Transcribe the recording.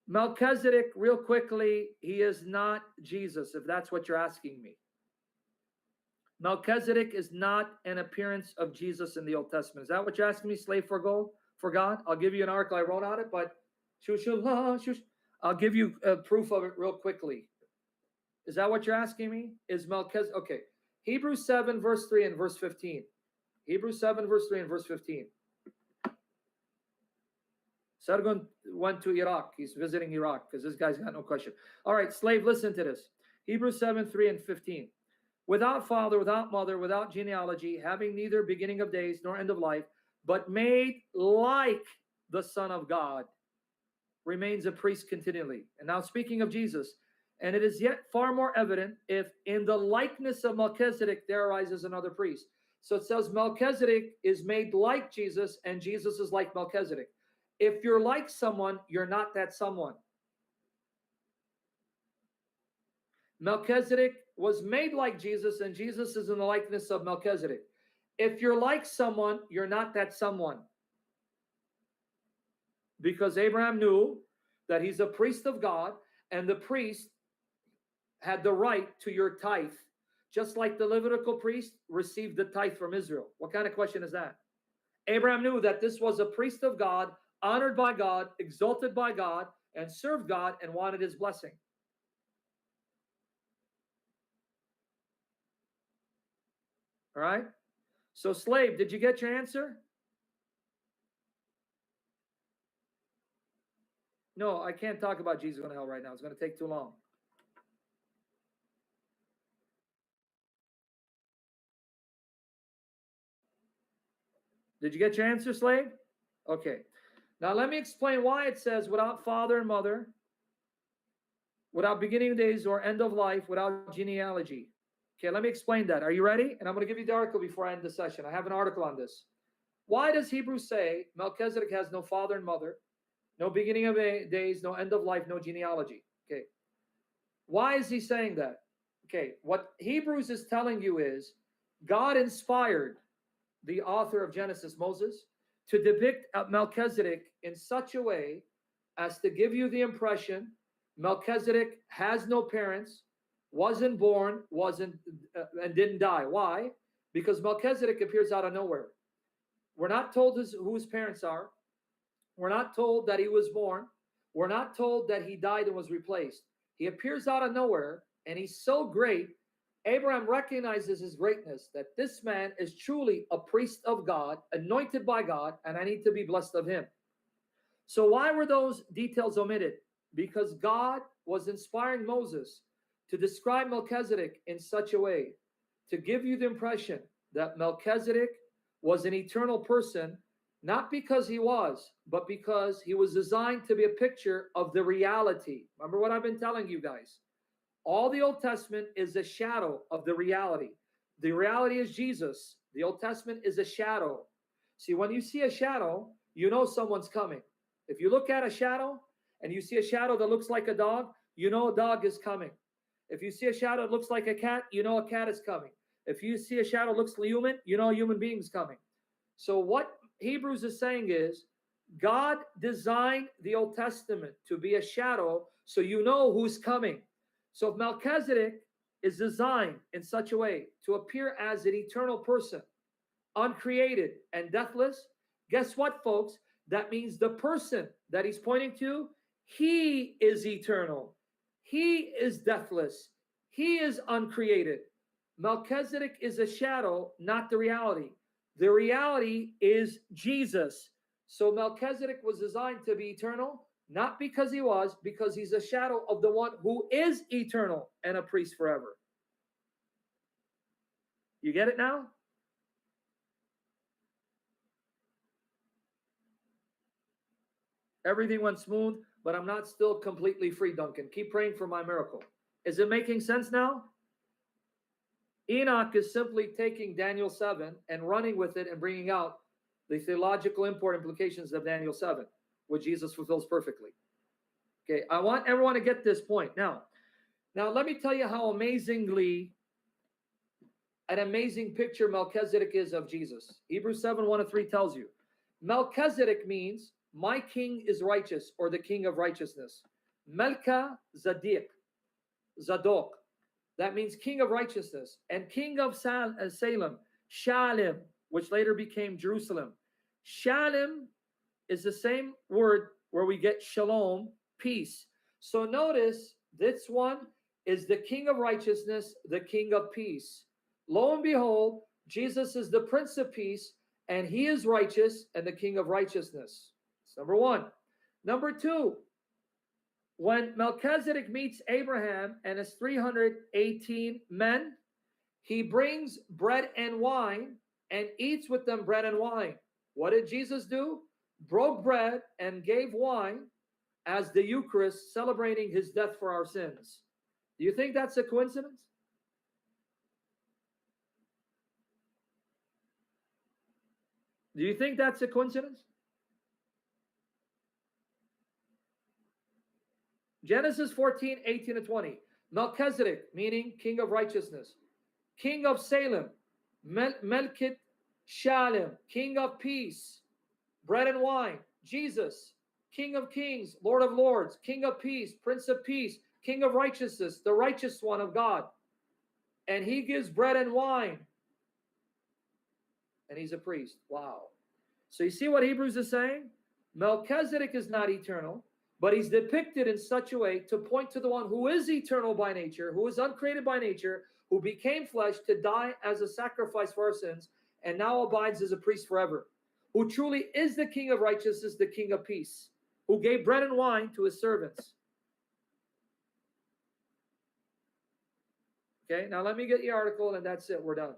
Melchizedek, real quickly, he is not Jesus, if that's what you're asking me. Melchizedek is not an appearance of Jesus in the Old Testament. Is that what you're asking me, slave for gold, for God? I'll give you an article I wrote on it, but I'll give you a proof of it real quickly. Is that what you're asking me? Is Melchizedek? Okay. Hebrews 7, verse 3 and verse 15. Hebrews 7, verse 3 and verse 15. Sargon went to Iraq. He's visiting Iraq because this guy's got no question. All right, slave, listen to this. Hebrews 7, 3 and 15. Without father, without mother, without genealogy, having neither beginning of days nor end of life, but made like the Son of God, remains a priest continually. And now speaking of Jesus, and it is yet far more evident if in the likeness of Melchizedek there arises another priest. So it says Melchizedek is made like Jesus and Jesus is like Melchizedek. If you're like someone, you're not that someone. Melchizedek was made like Jesus and Jesus is in the likeness of Melchizedek. If you're like someone, you're not that someone. Because Abraham knew that he's a priest of God and the priest had the right to your tithe, just like the Levitical priest received the tithe from Israel. What kind of question is that? Abraham knew that this was a priest of God, honored by God, exalted by God, and served God and wanted his blessing. All right? So, slave, did you get your answer? No, I can't talk about Jesus going to hell right now. It's going to take too long. Did you get your answer, slave? Okay. Now let me explain why it says without father and mother, without beginning of days or end of life, without genealogy. Okay, let me explain that. Are you ready? And I'm going to give you the article before I end the session. I have an article on this. Why does Hebrews say Melchizedek has no father and mother, no beginning of days, no end of life, no genealogy? Okay. Why is he saying that? Okay, what Hebrews is telling you is God inspired the author of Genesis, Moses, to depict Melchizedek in such a way as to give you the impression Melchizedek has no parents, wasn't born, and didn't die. Why? Because Melchizedek appears out of nowhere. We're not told who his parents are. We're not told that he was born. We're not told that he died and was replaced. He appears out of nowhere, and he's so great, Abraham recognizes his greatness, that this man is truly a priest of God, anointed by God, and I need to be blessed of him. So why were those details omitted? Because God was inspiring Moses to describe Melchizedek in such a way, to give you the impression that Melchizedek was an eternal person, not because he was, but because he was designed to be a picture of the reality. Remember what I've been telling you guys. All the Old Testament is a shadow of the reality. The reality is Jesus. The Old Testament is a shadow. See, when you see a shadow, you know someone's coming. If you look at a shadow and you see a shadow that looks like a dog, you know a dog is coming. If you see a shadow that looks like a cat, you know a cat is coming. If you see a shadow that looks like human, you know a human being is coming. So what Hebrews is saying is, God designed the Old Testament to be a shadow so you know who's coming. So if Melchizedek is designed in such a way to appear as an eternal person, uncreated and deathless, guess what, folks? That means the person that he's pointing to, he is eternal. He is deathless. He is uncreated. Melchizedek is a shadow, not the reality. The reality is Jesus. So Melchizedek was designed to be eternal, not because he was, because he's a shadow of the one who is eternal and a priest forever. You get it now? Everything went smooth, but I'm not still completely free, Duncan. Keep praying for my miracle. Is it making sense now? Enoch is simply taking Daniel 7 and running with it and bringing out the theological import implications of Daniel 7, which Jesus fulfills perfectly. Okay, I want everyone to get this point. Now let me tell you how an amazing picture Melchizedek is of Jesus. Hebrews 7, 1-3 tells you. Melchizedek means my king is righteous, or the king of righteousness. Melchizedek, Zadok. That means king of righteousness. And king of Salem, Shalem, which later became Jerusalem. Shalem is the same word where we get shalom, peace. So notice this one is the king of righteousness, the king of peace. Lo and behold, Jesus is the prince of peace, and he is righteous and the king of righteousness. That's number one. Number two, when Melchizedek meets Abraham and his 318 men, he brings bread and wine and eats with them bread and wine. What did Jesus do? Broke bread and gave wine as the Eucharist, celebrating his death for our sins. Do you think that's a coincidence? Do you think that's a coincidence? Genesis 14, 18 to 20. Melchizedek, meaning king of righteousness. King of Salem, Melchizedek Shalem, king of peace, bread and wine. Jesus, king of kings, Lord of lords, king of peace, prince of peace, king of righteousness, the righteous one of God. And he gives bread and wine. And he's a priest. Wow. So you see what Hebrews is saying? Melchizedek is not eternal, but he's depicted in such a way to point to the one who is eternal by nature, who is uncreated by nature, who became flesh to die as a sacrifice for our sins, and now abides as a priest forever, who truly is the king of righteousness, the king of peace, who gave bread and wine to his servants. Okay, now let me get the article, and that's it. We're done.